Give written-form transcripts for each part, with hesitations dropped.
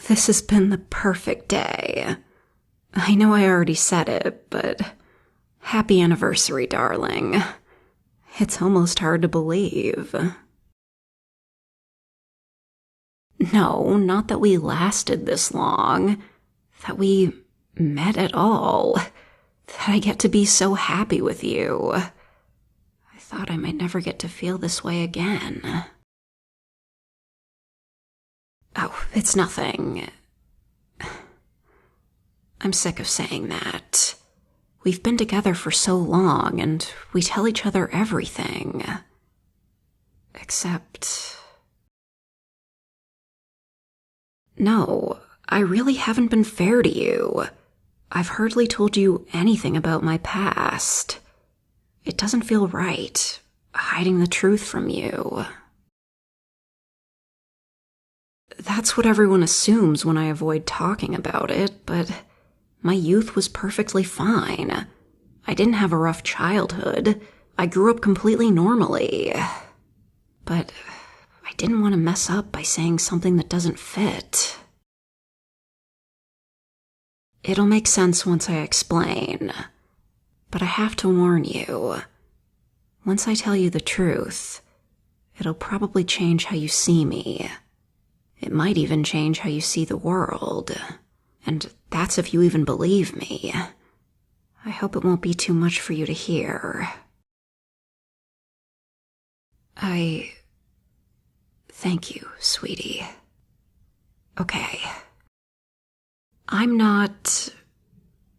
This has been the perfect day. I know I already said it, but happy anniversary, darling. It's almost hard to believe. No, not that we lasted this long. That we met at all. That I get to be so happy with you. I thought I might never get to feel this way again. Oh, it's nothing. I'm sick of saying that. We've been together for so long, and we tell each other everything. Except... No, I really haven't been fair to you. I've hardly told you anything about my past. It doesn't feel right, hiding the truth from you. That's what everyone assumes when I avoid talking about it, but my youth was perfectly fine. I didn't have a rough childhood. I grew up completely normally. But I didn't want to mess up by saying something that doesn't fit. It'll make sense once I explain. But I have to warn you. Once I tell you the truth, it'll probably change how you see me. It might even change how you see the world. And that's if you even believe me. I hope it won't be too much for you to hear. Thank you, sweetie. Okay. I'm not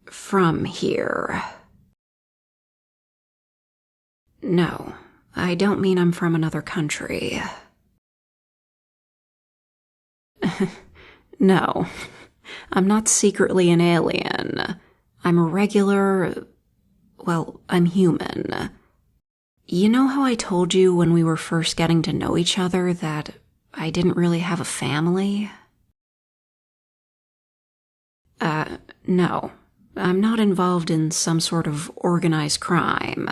from here. No, I don't mean I'm from another country. No, I'm not secretly an alien. I'm a regular... well, I'm human. You know how I told you when we were first getting to know each other that I didn't really have a family? No. I'm not involved in some sort of organized crime.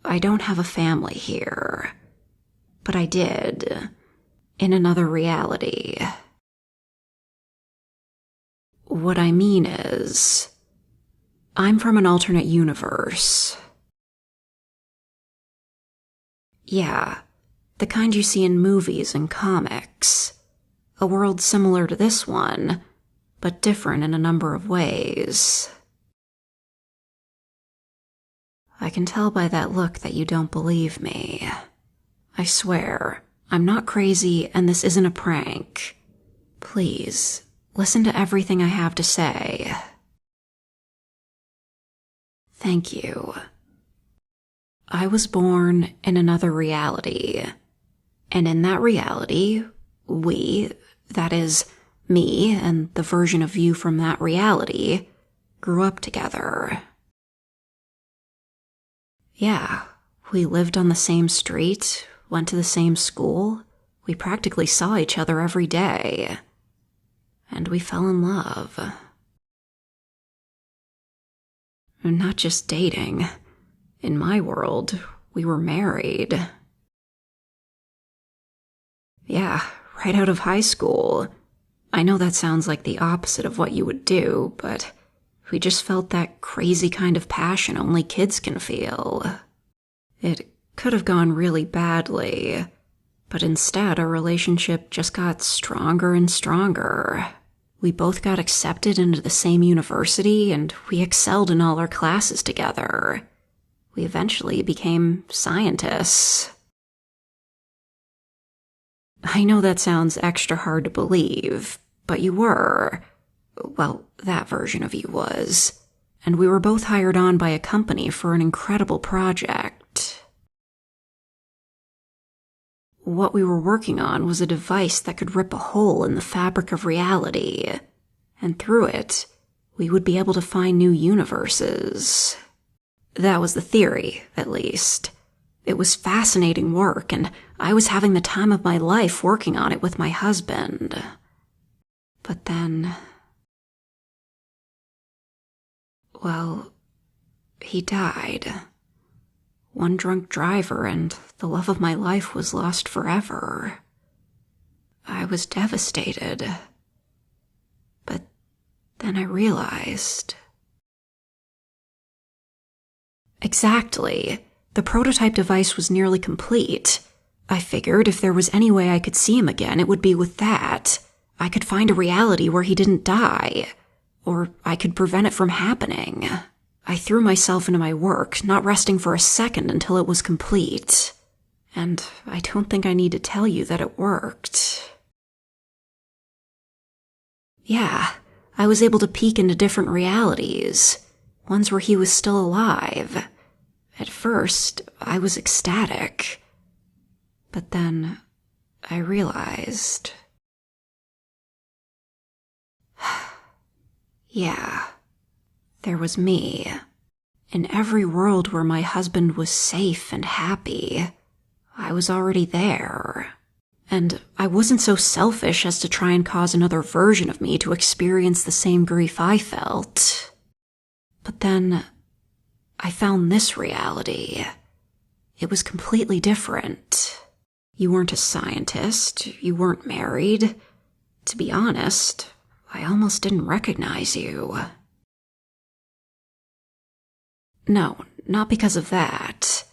I don't have a family here. But I did. In another reality. What I mean is, I'm from an alternate universe. Yeah, the kind you see in movies and comics. A world similar to this one, but different in a number of ways. I can tell by that look that you don't believe me. I swear, I'm not crazy and this isn't a prank. Please, listen to everything I have to say. Thank you. I was born in another reality. And in that reality, we, that is, me and the version of you from that reality, grew up together. Yeah, we lived on the same street, went to the same school. We practically saw each other every day. And we fell in love. Not just dating. In my world, we were married. Yeah, right out of high school. I know that sounds like the opposite of what you would do, but we just felt that crazy kind of passion only kids can feel. It could have gone really badly, but instead our relationship just got stronger and stronger. We both got accepted into the same university, and we excelled in all our classes together. We eventually became scientists. I know that sounds extra hard to believe, but you were. Well, that version of you was. And we were both hired on by a company for an incredible project. What we were working on was a device that could rip a hole in the fabric of reality, and through it, we would be able to find new universes. That was the theory, at least. It was fascinating work, and I was having the time of my life working on it with my husband. But then... well, he died. One drunk driver, and the love of my life was lost forever. I was devastated. Then I realized. Exactly. The prototype device was nearly complete. I figured if there was any way I could see him again, it would be with that. I could find a reality where he didn't die. Or I could prevent it from happening. I threw myself into my work, not resting for a second until it was complete. And I don't think I need to tell you that it worked. Yeah, I was able to peek into different realities, ones where he was still alive. At first, I was ecstatic. But then, I realized. Yeah, there was me. In every world where my husband was safe and happy, I was already there. And I wasn't so selfish as to try and cause another version of me to experience the same grief I felt. But then, I found this reality. It was completely different. You weren't a scientist, you weren't married. To be honest, I almost didn't recognize you. No, not because of that.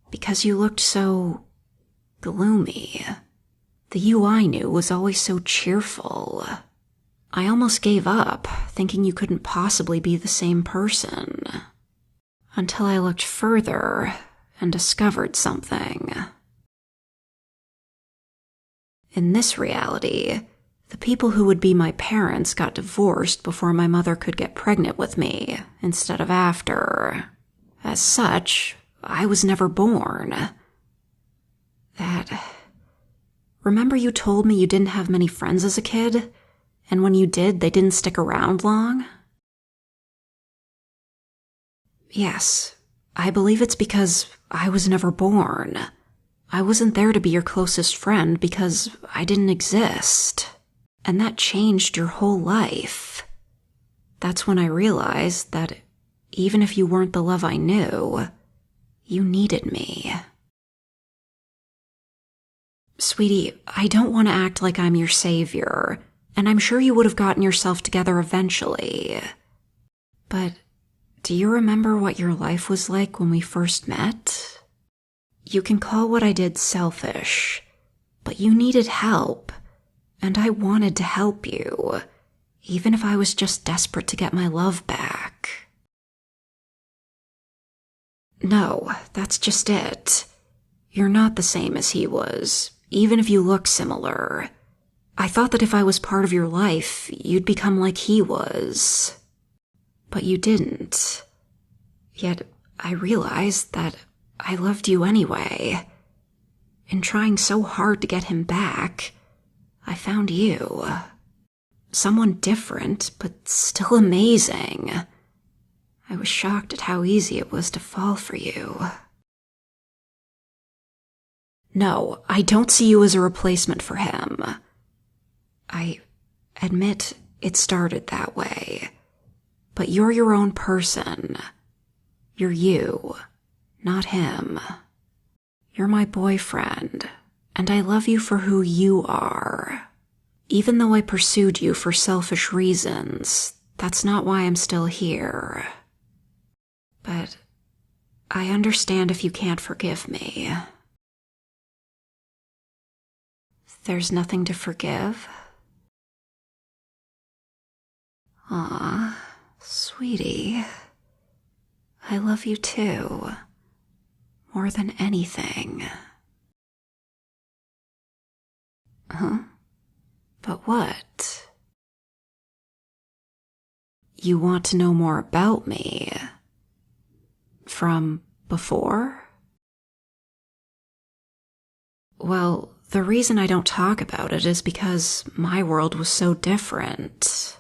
Because you looked so gloomy. The you I knew was always so cheerful. I almost gave up, thinking you couldn't possibly be the same person. Until I looked further and discovered something. In this reality, the people who would be my parents got divorced before my mother could get pregnant with me, instead of after. As such, I was never born. Remember you told me you didn't have many friends as a kid? And when you did, they didn't stick around long? Yes, I believe it's because I was never born. I wasn't there to be your closest friend because I didn't exist. And that changed your whole life. That's when I realized that even if you weren't the love I knew, you needed me. Sweetie, I don't want to act like I'm your savior, and I'm sure you would have gotten yourself together eventually. But do you remember what your life was like when we first met? You can call what I did selfish, but you needed help, and I wanted to help you, even if I was just desperate to get my love back. No, that's just it. You're not the same as he was, even if you look similar. I thought that if I was part of your life, you'd become like he was. But you didn't. Yet I realized that I loved you anyway. In trying so hard to get him back, I found you. Someone different, but still amazing. I was shocked at how easy it was to fall for you. No, I don't see you as a replacement for him. I admit it started that way. But you're your own person. You're you, not him. You're my boyfriend, and I love you for who you are. Even though I pursued you for selfish reasons, that's not why I'm still here. But I understand if you can't forgive me. There's nothing to forgive? Aw, sweetie. I love you too. More than anything. Huh? But what? You want to know more about me? From before? Well, the reason I don't talk about it is because my world was so different.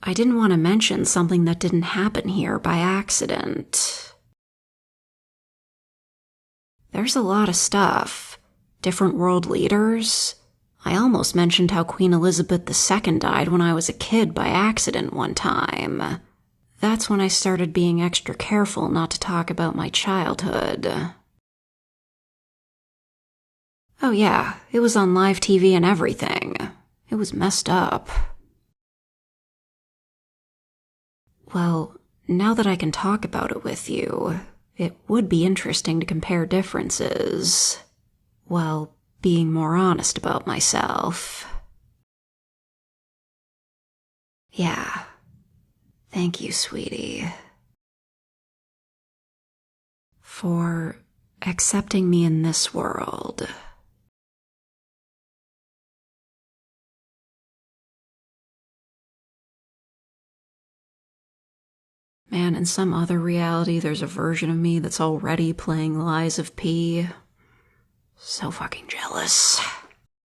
I didn't want to mention something that didn't happen here by accident. There's a lot of stuff. Different world leaders. I almost mentioned how Queen Elizabeth II died when I was a kid by accident one time. That's when I started being extra careful not to talk about my childhood. Oh yeah, it was on live TV and everything. It was messed up. Well, now that I can talk about it with you, it would be interesting to compare differences. While being more honest about myself. Yeah. Thank you, sweetie. For accepting me in this world. Man, in some other reality, there's a version of me that's already playing Lies of P. So fucking jealous.